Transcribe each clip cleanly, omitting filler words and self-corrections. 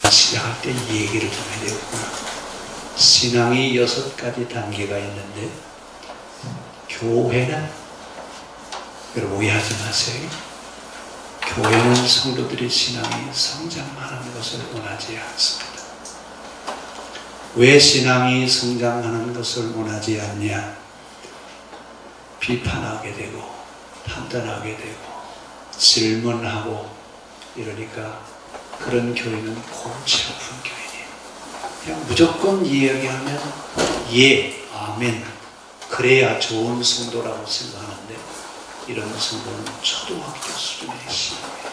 시작할 때 이 얘기를 좀 해야 되겠구나. 신앙이 6가지 단계가 있는데 교회는, 여러분 오해하지 마세요. 교회는 성도들의 신앙이 성장하는 것을 원하지 않습니다. 왜 신앙이 성장하는 것을 원하지 않냐? 비판하게 되고 판단하게 되고 질문하고 이러니까 그런 교회는 골치 아픈 교회예요. 그냥 무조건 이야기하면 예, 아멘, 그래야 좋은 성도라고 생각하는데 이런 성도는 초등학교 수준의 신앙이에요.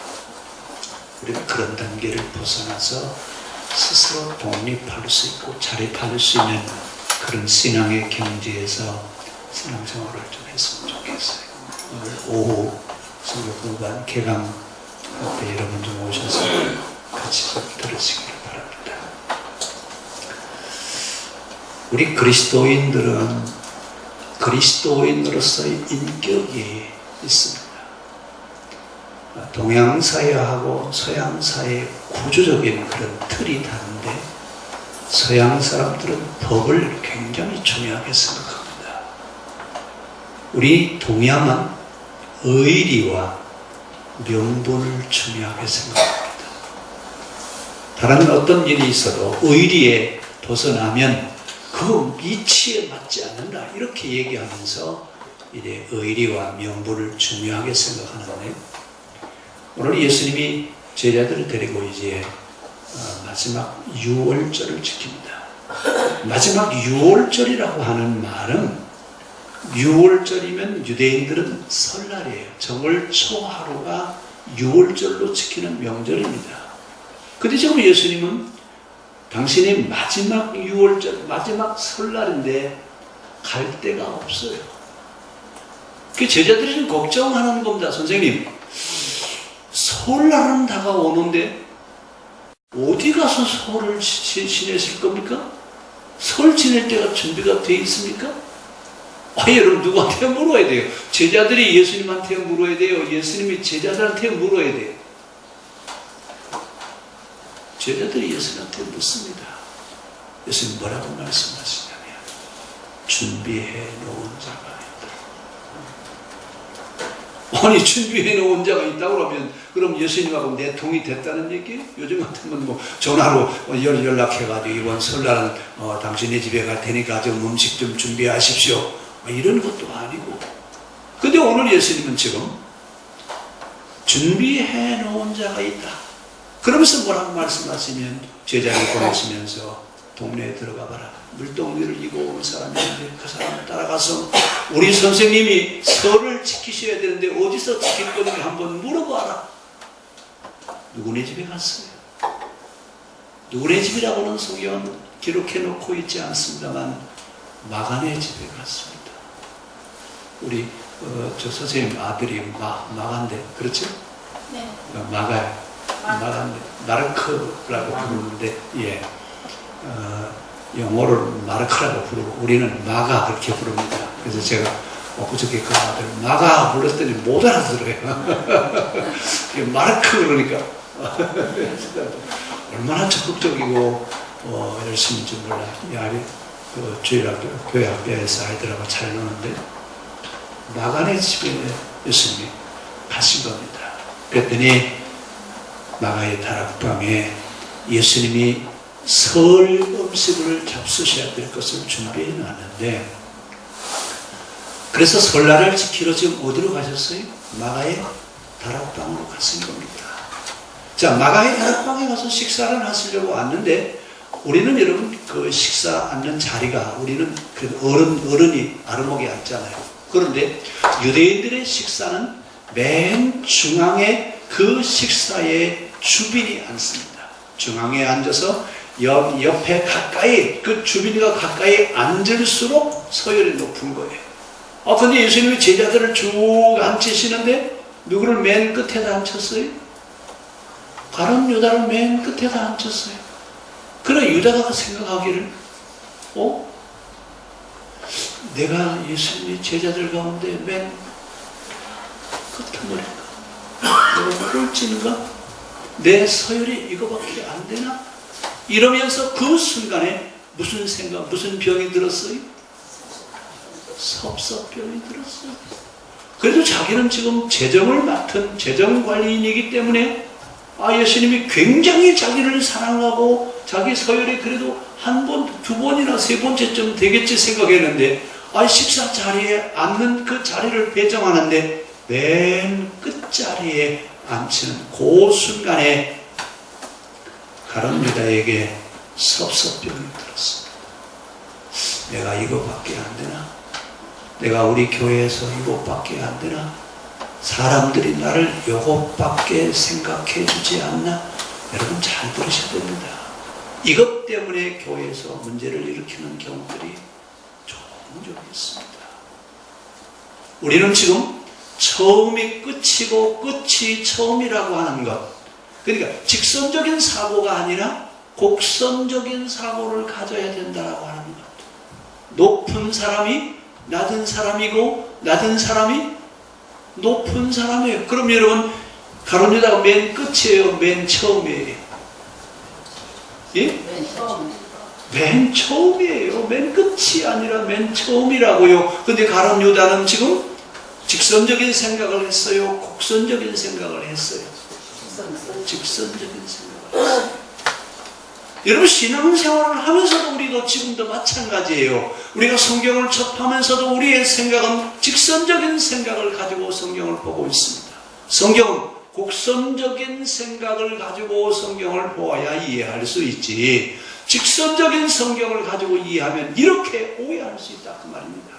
우리는 그런 단계를 벗어나서 스스로 독립할 수 있고 자립할 수 있는 그런 신앙의 경지에서 신앙생활을 좀 했으면 좋겠어요. 오늘 오후 성교공간 개강 때 여러분 좀 오셔서 같이 좀 들으시기를 바랍니다. 우리 그리스도인들은 그리스도인으로서의 인격이 있습니다. 동양사회하고 서양사회의 구조적인 그런 틀이 다른데 서양 사람들은 법을 굉장히 중요하게 생각합니다. 우리 동양은 의리와 명분을 중요하게 생각합니다. 다른 어떤 일이 있어도 의리에 벗어나면 그 이치에 맞지 않는다 이렇게 얘기하면서 이제 의리와 명분을 중요하게 생각하는데 오늘 예수님이 제자들을 데리고 이제 마지막 유월절을 지킵니다. 마지막 유월절이라고 하는 말은 6월절이면 유대인들은 설날이에요. 정월 초하루가 6월절로 지키는 명절입니다. 근데 지금 예수님은 당신이 마지막 6월절, 마지막 설날인데 갈 데가 없어요. 그 제자들이 좀 걱정하는 겁니다. 선생님, 설날은 다가오는데 어디 가서 설을 지내실 겁니까? 설 지낼 때가 준비가 돼 있습니까? 여러분 누구한테 물어야 돼요? 제자들이 예수님한테 물어야 돼요? 예수님이 제자들한테 물어야 돼요? 제자들이 예수님한테 묻습니다. 예수님 뭐라고 말씀하시냐면 준비해 놓은 자가 있다. 아니 준비해 놓은 자가 있다고 그러면 그럼 예수님하고 내통이 됐다는 얘기예요? 요즘 같으면 뭐 전화로 연락해가지고 이번 설날은 당신네 집에 갈 테니까 좀 음식 좀 준비하십시오. 이런 것도 아니고. 근데 오늘 예수님은 지금 준비해 놓은 자가 있다. 그러면서 뭐라고 말씀하시면 제자를 보내시면서 동네에 들어가 봐라. 물동이를 이고 온 사람이 있는데 그 사람을 따라가서 우리 선생님이 설을 지키셔야 되는데 어디서 지킬 건지 한번 물어봐라. 누구네 집에 갔어요. 누구네 집이라고는 성경은 기록해 놓고 있지 않습니다만 마가네 집에 갔습니다. 우리 저 선생님 아들이 마가인데 그렇죠? 네. 마가인데 마르크라고 부르는데 예, 영어를 마르크라고 부르고 우리는 마가 그렇게 부릅니다. 그래서 제가 그저께 그 아들 마가 불렀더니 못 알아들어요. 마르크 그러니까 얼마나 적극적이고 열심인지 몰라요. 그 주일학교 교회 학교에서 아이들하고 잘 노는데 마가네 집에 예수님이 가신 겁니다. 그랬더니 마가의 다락방에 예수님이 설 음식을 잡수셔야 될 것을 준비해 놨는데 그래서 설날을 지키러 지금 어디로 가셨어요? 마가의 다락방으로 가신 겁니다. 자, 마가의 다락방에 가서 식사를 하시려고 왔는데 우리는 여러분 그 식사 앉는 자리가 우리는 그래도 어른이 아르목에 앉잖아요. 그런데 유대인들의 식사는 맨 중앙에 그 식사의 주빈이 앉습니다. 중앙에 앉아서 옆에 가까이 그 주빈이가 가까이 앉을수록 서열이 높은 거예요. 근데 예수님이 제자들을 쭉 앉히시는데 누구를 맨 끝에다 앉혔어요? 가룟 유다를 맨 끝에다 앉혔어요. 그래 유다가 생각하기를 내가 예수님의 제자들 가운데 맨 끝머리인가? 내가 꼴찌인가? 내 서열이 이거밖에 안 되나? 이러면서 그 순간에 무슨 생각, 무슨 병이 들었어요? 섭섭병이 들었어요. 그래도 자기는 지금 재정을 맡은 재정관리인이기 때문에 예수님이 굉장히 자기를 사랑하고 자기 서열이 그래도 한 번, 두 번이나 세 번째쯤 되겠지 생각했는데 식사 자리에 앉는 그 자리를 배정하는데 맨 끝자리에 앉히는 그 순간에 가룟 유다에게 섭섭병이 들었습니다. 내가 이거밖에 안 되나? 내가 우리 교회에서 이것밖에 안 되나? 사람들이 나를 이것밖에 생각해 주지 않나? 여러분 잘 들으셔야 됩니다. 이것 때문에 교회에서 문제를 일으키는 경우들이 종종 있습니다. 우리는 지금 처음이 끝이고 끝이 처음이라고 하는 것, 그러니까 직선적인 사고가 아니라 곡선적인 사고를 가져야 된다고 하는 것. 높은 사람이 낮은 사람이고 낮은 사람이 높은 사람이에요. 그럼 여러분 가룟 유다가 맨 끝이에요? 맨 처음이에요? 예? 맨 처음이에요. 맨 끝이 아니라 맨 처음이라고요. 근데 가룟 유다는 지금 직선적인 생각을 했어요? 곡선적인 생각을 했어요? 직선적인 생각을 했어요. 여러분 신앙생활을 하면서도 우리도 지금도 마찬가지예요. 우리가 성경을 접하면서도 우리의 생각은 직선적인 생각을 가지고 성경을 보고 있습니다. 성경은 곡선적인 생각을 가지고 성경을 보아야 이해할 수 있지, 직선적인 성경을 가지고 이해하면 이렇게 오해할 수 있다 그 말입니다.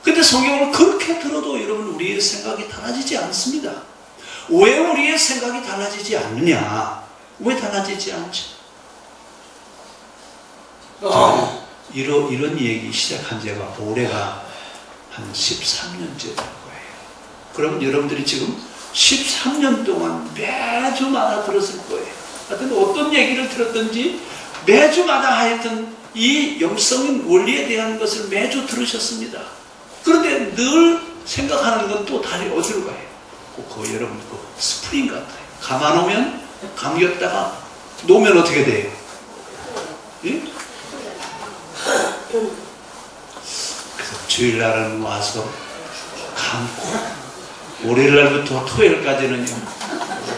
근데 성경을 그렇게 들어도 여러분 우리의 생각이 달라지지 않습니다. 왜 우리의 생각이 달라지지 않느냐? 왜 달라지지 않죠? 이런 얘기 시작한 지가 올해가 한 13년째 될 거예요. 그럼 여러분들이 지금 13년 동안 매주마다 들었을 거예요. 하여튼 어떤 얘기를 들었든지 매주마다 하여튼 이 영성인 원리에 대한 것을 매주 들으셨습니다. 그런데 늘 생각하는 건 또 다리 어디로 가요? 여러분 스프링 같아요. 감아놓으면 감겼다가 놓으면 어떻게 돼요? 예? 그래서 주일날은 와서 감고 월요일날부터 토요일까지는요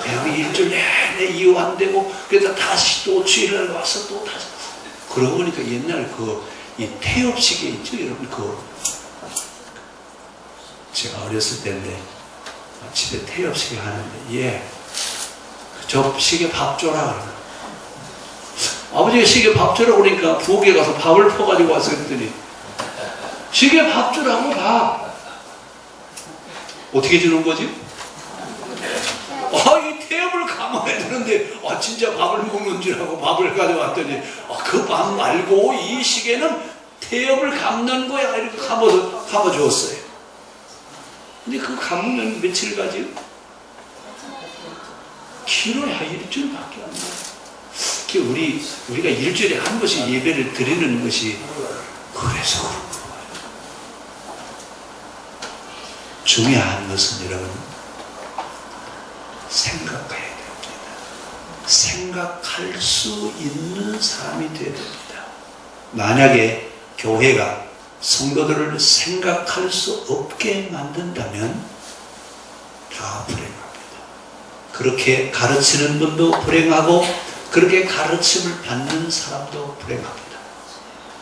그냥 일주일 내내 이유 안 되고, 그래서 다시 또 주일날 와서 또 다시. 그러고 보니까 옛날 이 태엽시계 있죠 여러분? 제가 어렸을 때인데 집에 태엽시계 하는데 저 시계 밥 줘라 그러나 아버지가 시계 밥 주라고 그러니까 부엌에 가서 밥을 퍼가지고 와서 그랬더니 시계 밥 주라고 밥 어떻게 주는 거지? 이 태엽을 감아야 되는데 진짜 밥을 먹는 줄 알고 밥을 가져왔더니 그 밥 말고 이 시계는 태엽을 감는 거야 이렇게 감아주었어요. 근데 그거 감으면 며칠 가지요? 길어야 일주일밖에 안 돼요. 우리가 일주일에 한 번씩 예배를 드리는 것이 그래서 그런 거예요. 중요한 것은 여러분 생각해야 됩니다. 생각할 수 있는 사람이 되어야 됩니다. 만약에 교회가 성도들을 생각할 수 없게 만든다면 다 불행합니다. 그렇게 가르치는 분도 불행하고 그렇게 가르침을 받는 사람도 불행합니다.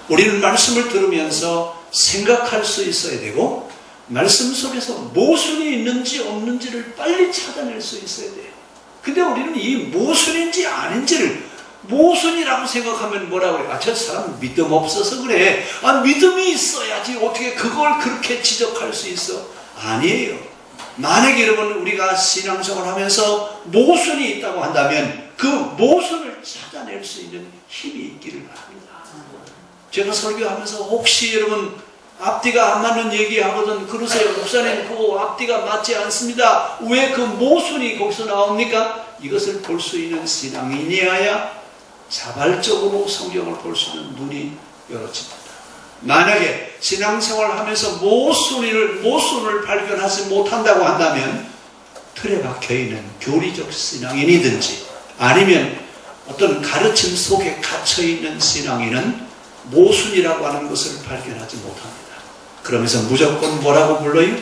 우리는 말씀을 들으면서 생각할 수 있어야 되고 말씀 속에서 모순이 있는지 없는지를 빨리 찾아낼 수 있어야 돼요. 근데 우리는 이 모순인지 아닌지를 모순이라고 생각하면 뭐라고 그래요? 저 사람 믿음 없어서 그래. 믿음이 있어야지 어떻게 그걸 그렇게 지적할 수 있어? 아니에요. 만약에 여러분 우리가 신앙생활을 하면서 모순이 있다고 한다면 그 모순을 찾아낼 수 있는 힘이 있기를 바랍니다. 제가 설교하면서 혹시 여러분 앞뒤가 안 맞는 얘기하거든 그러세요. 목사님 그거 앞뒤가 맞지 않습니다. 왜 그 모순이 거기서 나옵니까? 이것을 볼 수 있는 신앙인이어야 자발적으로 성경을 볼 수 있는 눈이 열어집니다. 만약에 신앙생활을 하면서 모순을 발견하지 못한다고 한다면 틀에 박혀있는 교리적 신앙인이든지 아니면 어떤 가르침 속에 갇혀있는 신앙인은 모순이라고 하는 것을 발견하지 못합니다. 그러면서 무조건 뭐라고 불러요?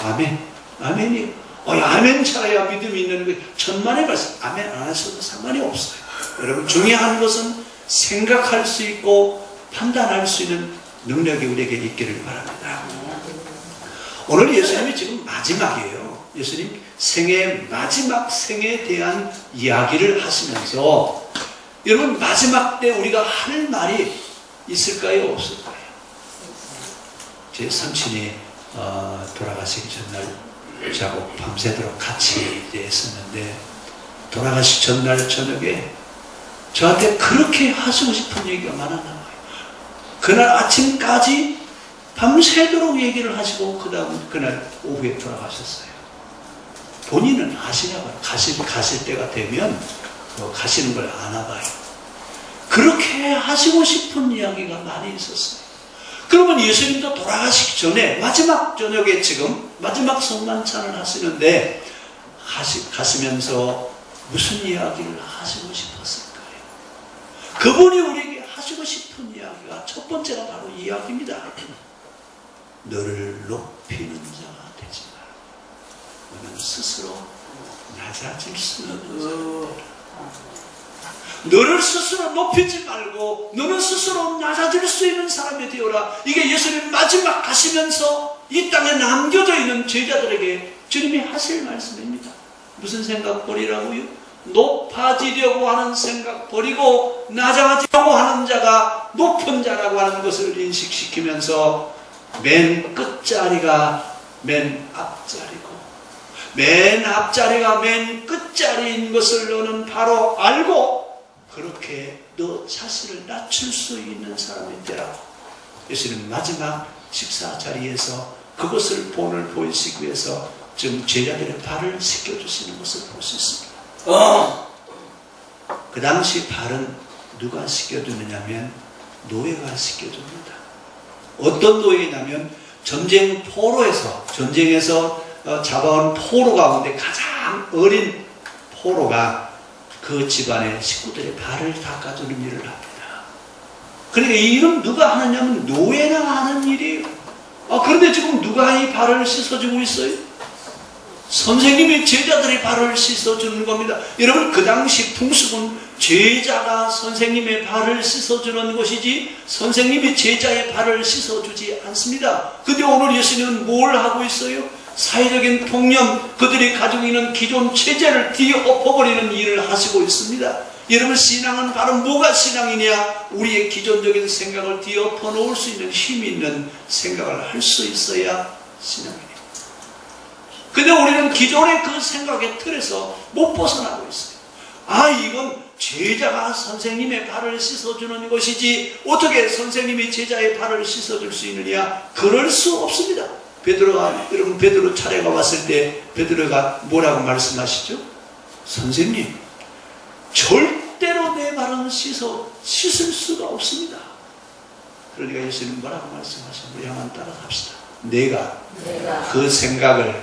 아멘. 아멘이요. 아멘 차야 믿음이 있는 거 천만의 말씀. 아멘 안 하셔도 상관이 없어요. 여러분 중요한 것은 생각할 수 있고 판단할 수 있는 능력이 우리에게 있기를 바랍니다. 오늘 예수님이 지금 마지막이에요. 예수님 마지막 생에 대한 이야기를 하시면서 여러분 마지막 때 우리가 할 말이 있을까요? 없을까요? 제 삼촌이 돌아가시기 전날 저하고 밤새도록 같이 있었는데 돌아가시 전날 저녁에 저한테 그렇게 하시고 싶은 얘기가 많았나 봐요. 그날 아침까지 밤새도록 얘기를 하시고 그날 오후에 돌아가셨어요. 본인은 아시나 봐요. 가실 때가 되면 가시는 걸 아나 봐요. 그렇게 하시고 싶은 이야기가 많이 있었어요. 그러면 예수님도 돌아가시기 전에 마지막 저녁에 지금 마지막 성만찬을 하시는데 가시면서 무슨 이야기를 하시고 싶었을까요? 그분이 우리에게 하시고 싶은 이야기가 첫 번째가 바로 이 이야기입니다. 너를 높이는 자가 되지 마라. 너는 스스로 낮아질 수는 없는 자가 너를 스스로 높이지 말고 너는 스스로 낮아질 수 있는 사람이 되어라. 이게 예수님 마지막 가시면서 이 땅에 남겨져 있는 제자들에게 주님이 하실 말씀입니다. 무슨 생각 버리라고요? 높아지려고 하는 생각 버리고 낮아지려고 하는 자가 높은 자라고 하는 것을 인식시키면서 맨 끝자리가 맨 앞자리고 맨 앞자리가 맨 끝자리인 것을 너는 바로 알고 그렇게 너 자신을 낮출 수 있는 사람이 되라고 예수님 마지막 식사 자리에서 그것을 본을 보이시기 위해서 지금 제자들의 발을 씻겨주시는 것을 볼 수 있습니다. 그 당시 발은 누가 씻겨주느냐면 노예가 씻겨줍니다. 어떤 노예냐면 전쟁에서 잡아온 포로 가운데 가장 어린 포로가 그 집안의 식구들의 발을 닦아주는 일을 합니다. 그러니까 이 일은 누가 하느냐면 노예가 하는 일이에요. 그런데 지금 누가 이 발을 씻어주고 있어요? 선생님이 제자들의 발을 씻어주는 겁니다. 여러분 그 당시 풍습은 제자가 선생님의 발을 씻어주는 것이지 선생님이 제자의 발을 씻어주지 않습니다. 근데 오늘 예수님은 뭘 하고 있어요? 사회적인 통념, 그들이 가지고 있는 기존 체제를 뒤엎어버리는 일을 하시고 있습니다. 여러분 신앙은 바로 뭐가 신앙이냐? 우리의 기존적인 생각을 뒤엎어 놓을 수 있는 힘이 있는 생각을 할 수 있어야 신앙이에요. 근데 우리는 기존의 그 생각의 틀에서 못 벗어나고 있어요. 이건 제자가 선생님의 발을 씻어주는 것이지 어떻게 선생님이 제자의 발을 씻어줄 수 있느냐? 그럴 수 없습니다. 여러분 베드로 차례가 왔을 때 베드로가 뭐라고 말씀하시죠? 선생님 절대로 내 발은 씻을 수가 없습니다. 그러니까 예수님 뭐라고 말씀하시죠? 우리 한번 따라갑시다. 내가 그 생각을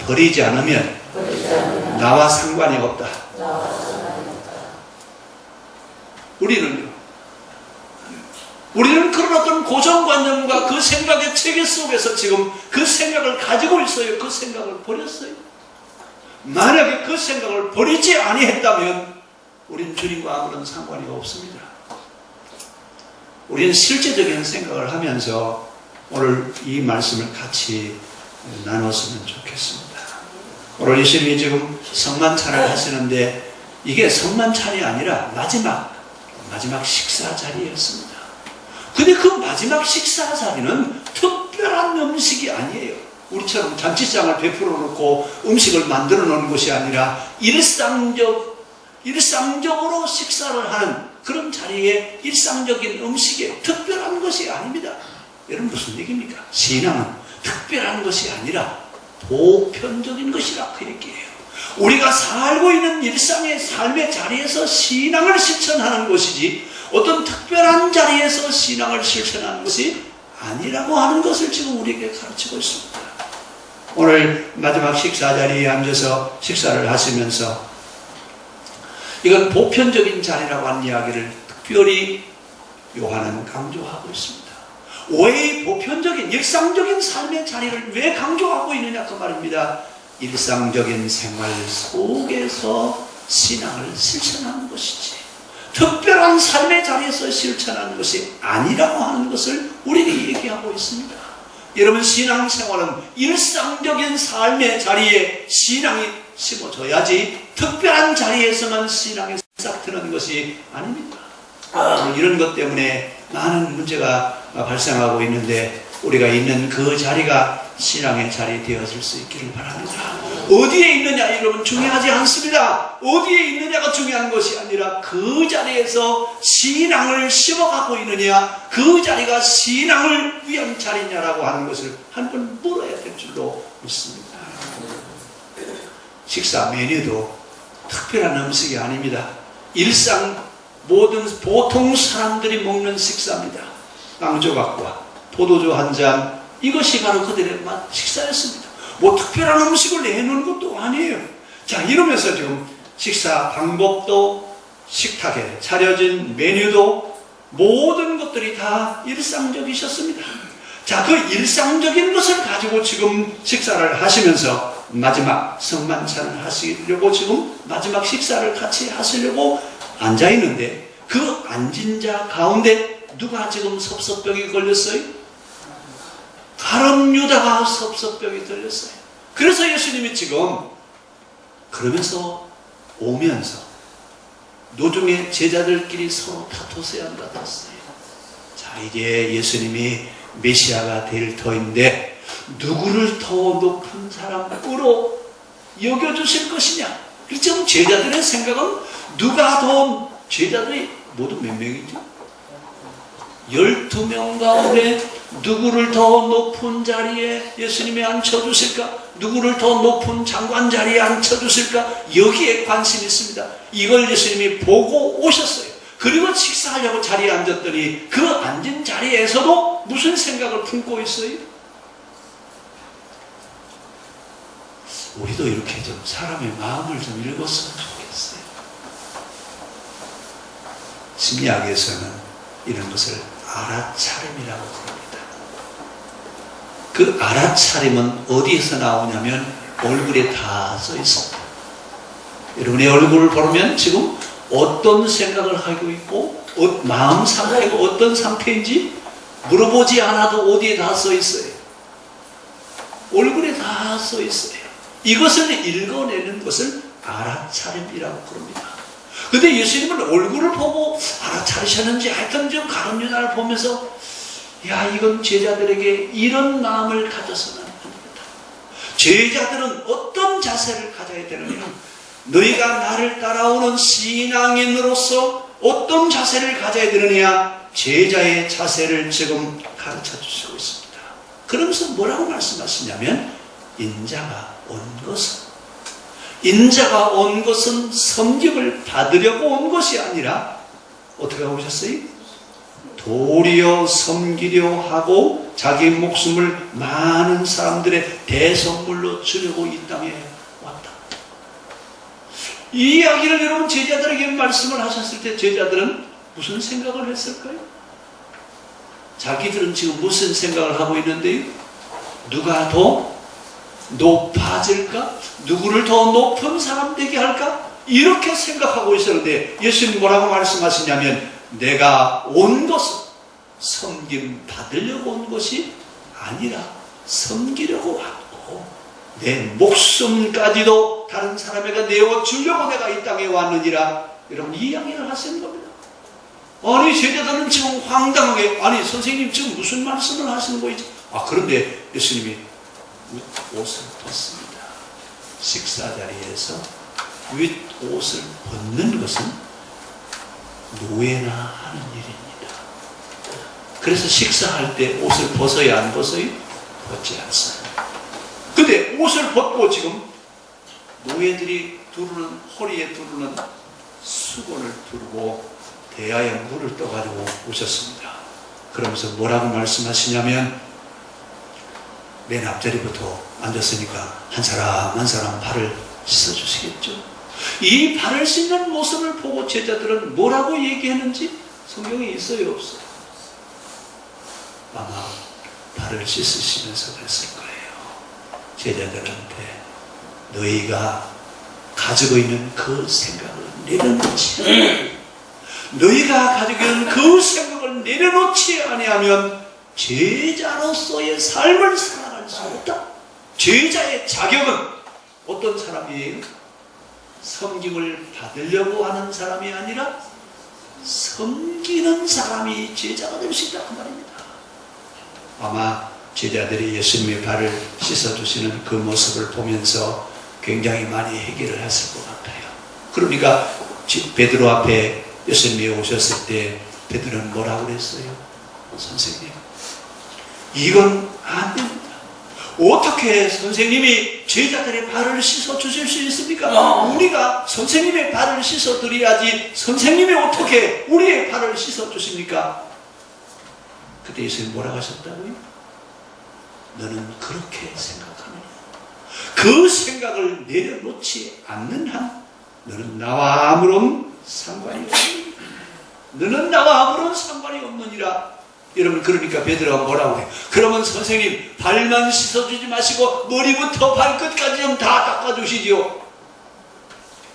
버리지 않으면 나와 상관이 없다. 우리는 그런 어떤 고정관념과 그 생각의 체계 속에서 지금 그 생각을 가지고 있어요. 그 생각을 버렸어요. 만약에 그 생각을 버리지 아니했다면 우리는 주님과 아무런 상관이 없습니다. 우리는 실제적인 생각을 하면서 오늘 이 말씀을 같이 나눴으면 좋겠습니다. 오늘 예수님이 지금 성만찬을 하시는데 이게 성만찬이 아니라 마지막 식사 자리였습니다. 근데 그 마지막 식사 자리는 특별한 음식이 아니에요. 우리처럼 잔치상을 베풀어 놓고 음식을 만들어 놓은 것이 아니라 일상적으로 식사를 하는 그런 자리에 일상적인 음식에 특별한 것이 아닙니다. 여러분 무슨 얘기입니까? 신앙은 특별한 것이 아니라 보편적인 것이라 그 얘기예요. 우리가 살고 있는 일상의 삶의 자리에서 신앙을 실천하는 것이지 어떤 특별한 자리에서 신앙을 실천하는 것이 아니라고 하는 것을 지금 우리에게 가르치고 있습니다. 오늘 마지막 식사 자리에 앉아서 식사를 하시면서 이건 보편적인 자리라고 하는 이야기를 특별히 요한은 강조하고 있습니다. 왜 보편적인 일상적인 삶의 자리를 왜 강조하고 있느냐 그 말입니다. 일상적인 생활 속에서 신앙을 실천하는 것이지 특별한 삶의 자리에서 실천하는 것이 아니라고 하는 것을 우리에게 얘기하고 있습니다. 여러분, 신앙생활은 일상적인 삶의 자리에 신앙이 심어져야지 특별한 자리에서만 신앙이 싹 트는 것이 아닙니다. 이런 것 때문에 많은 문제가 발생하고 있는데 우리가 있는 그 자리가 신앙의 자리 되어질 수 있기를 바랍니다. 어디에 있느냐 여러분 중요하지 않습니다. 어디에 있느냐가 중요한 것이 아니라 그 자리에서 신앙을 심어가고 있느냐, 그 자리가 신앙을 위한 자리냐라고 하는 것을 한번 물어야 될 줄로 믿습니다. 식사 메뉴도 특별한 음식이 아닙니다. 일상 모든 보통 사람들이 먹는 식사입니다. 빵조각과 포도주 한 잔, 이것이 바로 그들의 식사였습니다. 뭐 특별한 음식을 내놓는 것도 아니에요. 자, 이러면서 지금 식사 방법도 식탁에 차려진 메뉴도 모든 것들이 다 일상적이셨습니다. 자, 그 일상적인 것을 가지고 지금 식사를 하시면서 마지막 성만찬을 하시려고 지금 마지막 식사를 같이 하시려고 앉아있는데 그 앉은 자 가운데 누가 지금 섭섭병이 걸렸어요? 가룟 유다가 섭섭병이 걸렸어요. 그래서 예수님이 지금 그러면서 오면서 노중에 제자들끼리 서로 다투세한 것 같았어요. 자, 이제 예수님이 메시아가 될 터인데 누구를 더 높은 사람으로 여겨주실 것이냐? 지금 제자들의 생각은 누가 더, 제자들이 모두 몇 명이죠? 12명 가운데 누구를 더 높은 자리에 예수님이 앉혀주실까? 누구를 더 높은 장관 자리에 앉혀주실까? 여기에 관심이 있습니다. 이걸 예수님이 보고 오셨어요. 그리고 식사하려고 자리에 앉았더니 그 앉은 자리에서도 무슨 생각을 품고 있어요? 우리도 이렇게 좀 사람의 마음을 좀 읽었으면 좋겠어요. 심리학에서는 이런 것을 알아차림이라고 부릅니다. 그 알아차림은 어디에서 나오냐면 얼굴에 다 써 있습니다. 여러분의 얼굴을 보면 지금 어떤 생각을 하고 있고 마음 상태가 어떤 상태인지 물어보지 않아도 어디에 다 써 있어요. 얼굴에 다 써 있어요. 이것을 읽어내는 것을 알아차림이라고 부릅니다. 근데 예수님은 얼굴을 보고 알아차리셨는지 하여튼 좀 가룟 유다를 보면서 야, 이건 제자들에게 이런 마음을 가져서는 안 됩니다. 제자들은 어떤 자세를 가져야 되느냐? 너희가 나를 따라오는 신앙인으로서 어떤 자세를 가져야 되느냐? 제자의 자세를 지금 가르쳐 주시고 있습니다. 그러면서 뭐라고 말씀하시냐면 인자가 온 것은 섬김을 받으려고 온 것이 아니라 어떻게 오셨어요? 도리어 섬기려 하고 자기 목숨을 많은 사람들의 대선물로 주려고 이 땅에 왔다. 이 이야기를 여러분 제자들에게 말씀을 하셨을 때 제자들은 무슨 생각을 했을까요? 자기들은 지금 무슨 생각을 하고 있는데요? 누가 더 높아질까? 누구를 더 높은 사람 되게 할까? 이렇게 생각하고 있었는데 예수님 뭐라고 말씀하시냐면 내가 온 것은 섬김 받으려고 온 것이 아니라 섬기려고 왔고 내 목숨까지도 다른 사람에게 내어주려고 내가 이 땅에 왔느니라. 여러분 이 이야기를 하시는 겁니다. 아니 제자들은 지금 황당하게 아니 선생님 지금 무슨 말씀을 하시는 거지? 그런데 예수님이 옷을 벗습니다. 식사 자리에서 윗옷을 벗는 것은 노예나 하는 일입니다. 그래서 식사할 때 옷을 벗어야 안 벗어요? 벗지 않습니다. 근데 옷을 벗고 지금 노예들이 두르는 허리에 두르는 수건을 두르고 대야에 물을 떠가지고 오셨습니다. 그러면서 뭐라고 말씀하시냐면 맨 앞자리부터 앉았으니까 한 사람 한 사람 발을 씻어주시겠죠. 이 발을 씻는 모습을 보고 제자들은 뭐라고 얘기했는지 성경에 있어요, 없어요? 아마 발을 씻으시면서 그랬을 거예요. 제자들한테 너희가 가지고 있는 그 생각을 내려놓지 너희가 가지고 있는 그 생각을 내려놓지 아니하면 제자로서의 삶을 살아갈 수 없다. 제자의 자격은 어떤 사람이에요? 섬김을 받으려고 하는 사람이 아니라 섬기는 사람이 제자가 될 수 있다 그 말입니다. 아마 제자들이 예수님의 발을 씻어주시는 그 모습을 보면서 굉장히 많이 해결을 했을 것 같아요. 그러니까 베드로 앞에 예수님이 오셨을 때 베드로는 뭐라고 그랬어요? 선생님, 이건 안 됩니다. 어떻게 선생님이 제자들의 발을 씻어 주실 수 있습니까? 우리가 선생님의 발을 씻어 드려야지 선생님이 어떻게 우리의 발을 씻어 주십니까? 그때 예수님 뭐라고 하셨다고요? 너는 그렇게 생각하느냐? 그 생각을 내려놓지 않는 한 너는 나와 아무런 상관이 없느니라. 너는 나와 아무런 상관이 없느니라. 여러분, 그러니까 베드로가 뭐라고 해요? 그러면 선생님 발만 씻어주지 마시고 머리부터 발끝까지 좀 다 닦아주시지요.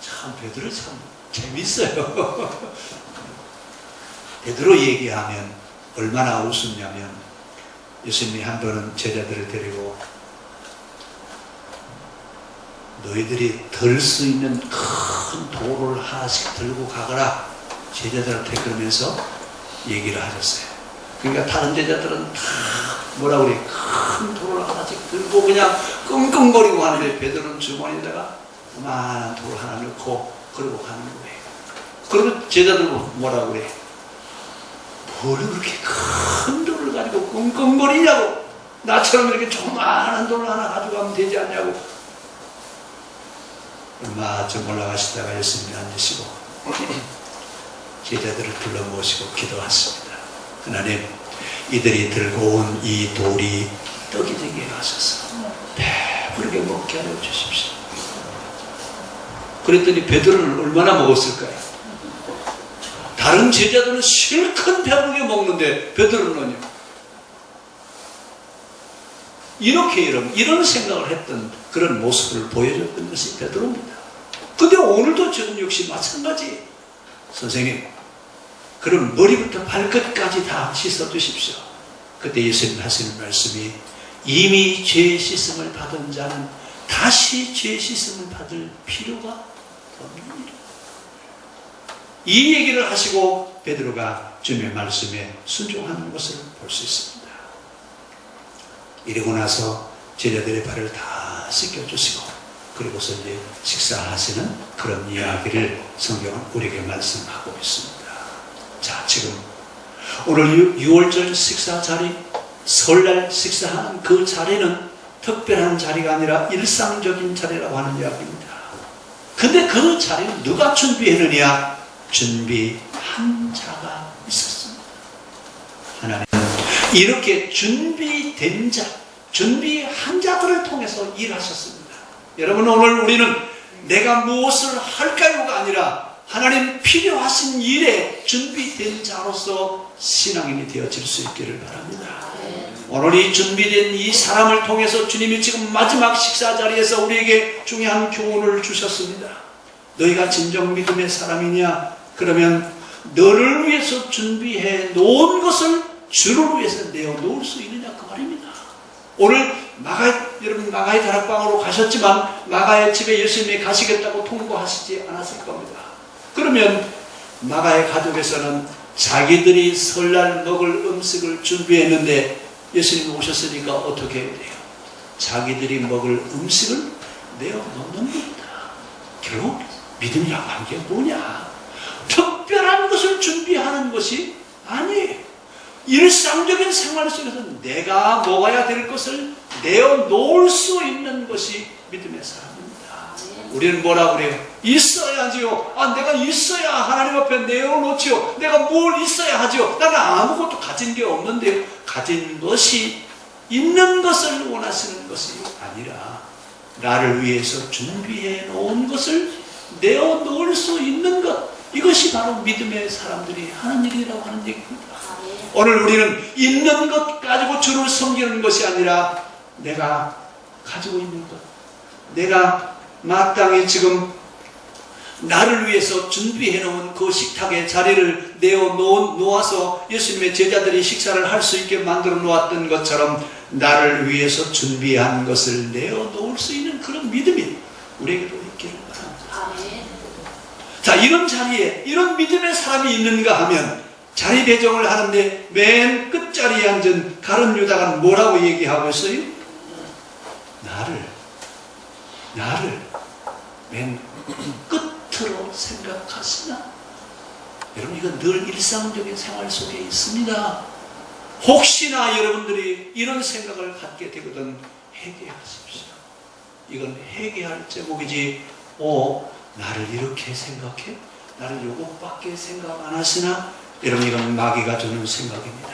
참 베드로 참 재밌어요. 베드로 얘기하면 얼마나 웃었냐면 예수님이 한 번은 제자들을 데리고 너희들이 들 수 있는 큰 돌을 하나씩 들고 가거라 제자들한테 그러면서 얘기를 하셨어요. 그러니까 다른 제자들은 다 뭐라 그래, 큰 돌을 하나씩 들고 그냥 끙끙거리고 하는데 베드로는 주머니에다가 그만한 돌 하나 넣고 그러고 가는 거예요. 그러면 제자들은 뭐라 그래? 뭘 그렇게 큰 돌을 가지고 끙끙거리냐고, 나처럼 이렇게 조그마한 돌을 하나 가져가면 되지 않냐고. 얼마 좀 올라가시다가 예수님이 앉으시고 제자들을 불러 모시고 기도하십니다. 하나님, 이들이 들고 온 이 돌이 떡이 되게 하셔서 배부르게 먹게 하여 주십시오. 그랬더니 베드로는 얼마나 먹었을까요? 다른 제자들은 실컷 배부르게 먹는데 베드로는요, 이렇게 여러분 이런 생각을 했던 그런 모습을 보여줬던 것이 베드로입니다. 근데 오늘도 저는 역시 마찬가지예요. 선생님, 그럼 머리부터 발끝까지 다 씻어주십시오. 그때 예수님 하시는 말씀이 이미 죄 씻음을 받은 자는 다시 죄 씻음을 받을 필요가 없느니라. 이 얘기를 하시고 베드로가 주님의 말씀에 순종하는 것을 볼 수 있습니다. 이러고 나서 제자들의 발을 다 씻겨주시고 그리고서 이제 식사하시는 그런 이야기를 성경은 우리에게 말씀하고 있습니다. 자, 지금 오늘 6월절 식사 자리, 설날 식사하는 그 자리는 특별한 자리가 아니라 일상적인 자리라고 하는 이야기입니다. 근데 그 자리는 누가 준비했느냐? 준비한 자가 있었습니다. 하나님은 이렇게 준비된 자, 준비한 자들을 통해서 일하셨습니다. 여러분, 오늘 우리는 내가 무엇을 할까요가 아니라 하나님 필요하신 일에 준비된 자로서 신앙인이 되어질 수 있기를 바랍니다. 오늘 이 준비된 이 사람을 통해서 주님이 지금 마지막 식사 자리에서 우리에게 중요한 교훈을 주셨습니다. 너희가 진정 믿음의 사람이냐? 그러면 너를 위해서 준비해 놓은 것을 주를 위해서 내어놓을 수 있느냐 그 말입니다. 오늘 여러분 마가의 다락방으로 가셨지만 마가의 집에 예수님이 가시겠다고 통보하시지 않았을 겁니다. 그러면 마가의 가족에서는 자기들이 설날 먹을 음식을 준비했는데 예수님이 오셨으니까 어떻게 해야 돼요? 자기들이 먹을 음식을 내어놓는 겁니다. 결국 믿음이라고 하는 게 뭐냐? 특별한 것을 준비하는 것이 아니에요. 일상적인 생활 속에서 내가 먹어야 될 것을 내어놓을 수 있는 것이 믿음의 사람입니다. 우리는 뭐라고 그래요? 있어야지요. 내가 있어야 하나님 앞에 내어놓지요. 내가 뭘 있어야 하지요. 나는 아무것도 가진 게 없는데요. 가진 것이 있는 것을 원하시는 것이 아니라 나를 위해서 준비해 놓은 것을 내어놓을 수 있는 것, 이것이 바로 믿음의 사람들이 하는 일이라고 하는 얘기입니다. 오늘 우리는 있는 것 가지고 주를 섬기는 것이 아니라 내가 가지고 있는 것, 내가 마땅히 지금 나를 위해서 준비해 놓은 그 식탁에 자리를 놓아서 예수님의 제자들이 식사를 할 수 있게 만들어 놓았던 것처럼 나를 위해서 준비한 것을 내어놓을 수 있는 그런 믿음이 우리에게도 있기를 바랍니다. 자, 이런 자리에 이런 믿음의 사람이 있는가 하면 자리 배정을 하는데 맨 끝자리에 앉은 가룟 유다가 뭐라고 얘기하고 있어요? 나를 맨 끝으로 생각하시나? 여러분, 이건 늘 일상적인 생활 속에 있습니다. 혹시나 여러분들이 이런 생각을 갖게 되거든 회개하십시오. 이건 회개할 제목이지, 나를 이렇게 생각해? 나를 요것밖에 생각 안 하시나? 여러분, 이건 마귀가 주는 생각입니다.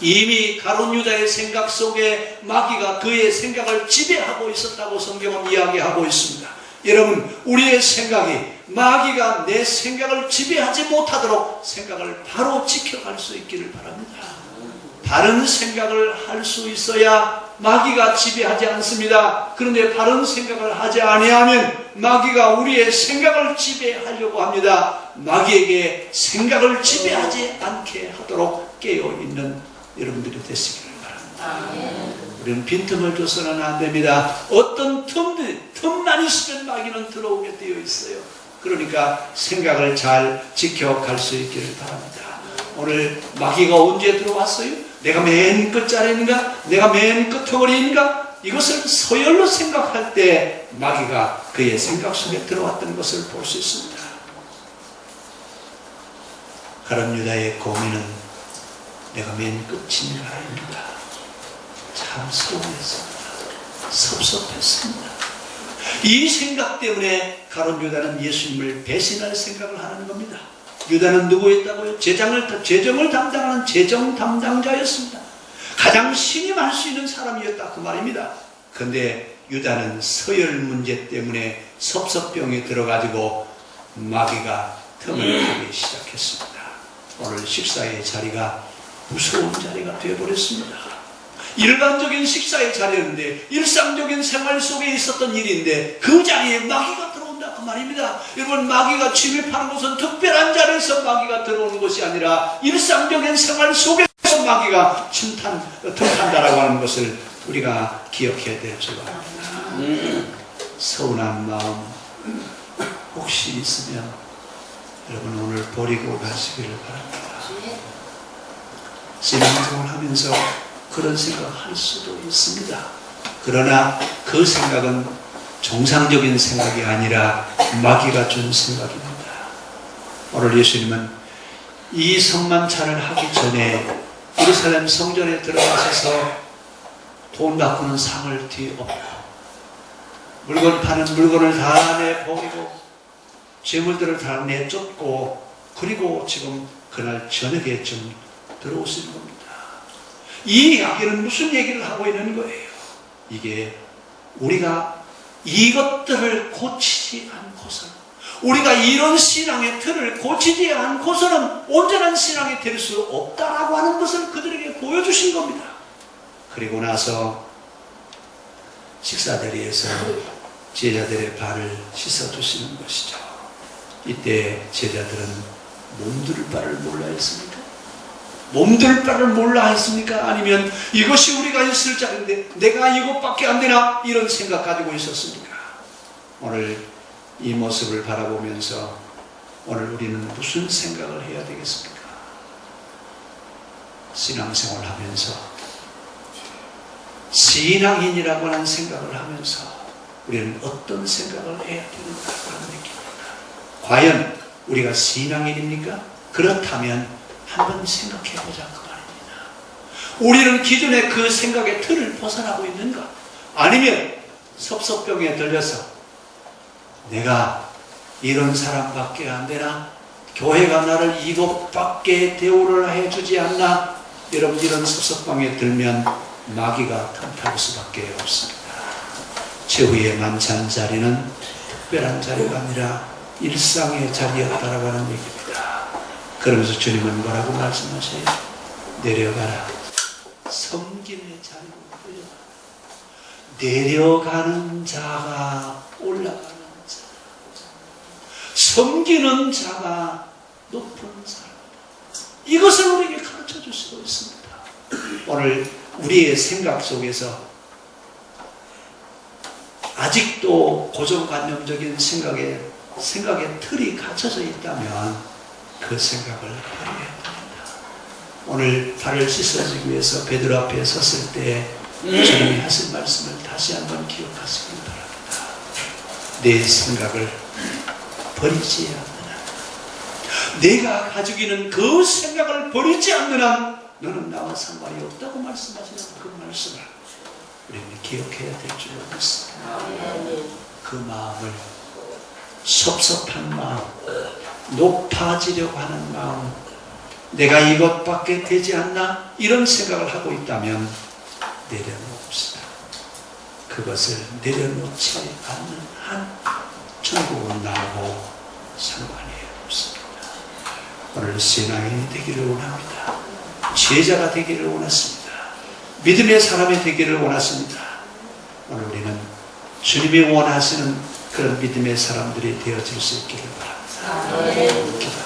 이미 가룟 유다의 생각 속에 마귀가 그의 생각을 지배하고 있었다고 성경은 이야기하고 있습니다. 여러분, 우리의 생각이 마귀가 내 생각을 지배하지 못하도록 생각을 바로 지켜갈 수 있기를 바랍니다. 바른 생각을 할 수 있어야 마귀가 지배하지 않습니다. 그런데 바른 생각을 하지 아니하면 마귀가 우리의 생각을 지배하려고 합니다. 마귀에게 생각을 지배하지 않게 하도록 깨어있는 여러분들이 되시기를 바랍니다. 우리는 빈틈을 줘서는 안 됩니다. 어떤 틈만 있으면 마귀는 들어오게 되어 있어요. 그러니까 생각을 잘 지켜갈 수 있기를 바랍니다. 오늘 마귀가 언제 들어왔어요? 내가 맨 끝자리인가? 내가 맨 끝머리인가? 이것을 서열로 생각할 때 마귀가 그의 생각 속에 들어왔던 것을 볼 수 있습니다. 가룟 유다의 고민은 내가 맨 끝인가입니다. 참 서운했습니다. 섭섭했습니다. 이 생각 때문에 가룟 유다는 예수님을 배신할 생각을 하는 겁니다. 유다는 누구였다고요? 재정을 담당하는 재정 담당자였습니다. 가장 신임할 수 있는 사람이었다, 그 말입니다. 그런데 유다는 서열 문제 때문에 섭섭병에 들어가지고 마귀가 틈을 타기 시작했습니다. 오늘 식사의 자리가 무서운 자리가 되어버렸습니다. 일반적인 식사의 자리였는데, 일상적인 생활 속에 있었던 일인데 그 자리에 마귀가 들어온다, 그 말입니다. 여러분, 마귀가 침입하는 것은 특별한 자리에서 마귀가 들어오는 것이 아니라 일상적인 생활 속에서 마귀가 틈탄다라고 하는 것을 우리가 기억해야 될 줄 압니다. 서운한 마음 혹시 있으면 여러분 오늘 버리고 가시기를 바랍니다. 신앙생활 하면서 그런 생각할 수도 있습니다. 그러나 그 생각은 정상적인 생각이 아니라 마귀가 준 생각입니다. 오늘 예수님은 이 성만찬을 하기 전에 예루살렘 성전에 들어가셔서 돈 바꾸는 상을 뒤엎고 물건 파는 물건을 다 내버리고 재물들을 다 내쫓고 그리고 지금 그날 저녁에쯤 들어오신 겁니다. 이 이야기는 무슨 얘기를 하고 있는 거예요? 이게 우리가 이것들을 고치지 않고서는, 우리가 이런 신앙의 틀을 고치지 않고서는 온전한 신앙이 될 수 없다라고 하는 것을 그들에게 보여주신 겁니다. 그리고 나서 식사 자리에서 제자들의 발을 씻어주시는 것이죠. 이때 제자들은 몸둘 바를 몰라 했습니까? 몸둘 바를 몰라 했습니까? 아니면 이것이 우리가 있을 자리인데 내가 이것밖에 안 되나? 이런 생각 가지고 있었습니까? 오늘 이 모습을 바라보면서 오늘 우리는 무슨 생각을 해야 되겠습니까? 신앙생활을 하면서, 신앙인이라고 하는 생각을 하면서 우리는 어떤 생각을 해야 되는가 하는 얘기입니다. 과연 우리가 신앙인입니까? 그렇다면 한번 생각해보자, 그 말입니다. 우리는 기존의 그 생각의 틀을 벗어나고 있는가? 아니면 섭섭병에 들려서 내가 이런 사람밖에 안 되나? 교회가 나를 이것밖에 대우를 해주지 않나? 여러분, 이런 섭섭병에 들면 마귀가 틈탈 수밖에 없습니다. 최후의 만찬 자리는 특별한 자리가 아니라 일상의 자리였다라고 하는 얘기입니다. 그러면서 주님은 뭐라고 말씀하세요? 내려가라. 섬김의 자리로 내려가는 자가 올라가는 자, 섬기는 자가 높은 사람. 이것을 우리에게 가르쳐 줄 수도 있습니다. 오늘 우리의 생각 속에서 아직도 고정관념적인 생각의 틀이 갇혀져 있다면 그 생각을 버려야 됩니다. 오늘 발을 씻어주기 위해서 베드로 앞에 섰을 때 주님이 하신 말씀을 다시 한번 기억하시기 바랍니다. 내 생각을 버리지 않는 한, 내가 가지고 있는 그 생각을 버리지 않는 한 너는 나와 상관이 없다고 말씀하시는 그 말씀을 우리는 기억해야 될 줄 믿습니다. 그 마음을, 섭섭한 마음, 높아지려고 하는 마음, 내가 이것밖에 되지 않나 이런 생각을 하고 있다면 내려놓읍시다. 그것을 내려놓지 않는 한 천국은 나하고 상관이 없습니다. 오늘 신앙인이 되기를 원합니다. 지혜자가 되기를 원했습니다. 믿음의 사람이 되기를 원했습니다. 오늘 우리는 주님이 원하시는 그런 믿음의 사람들이 되어질 수 있기를 바랍니다.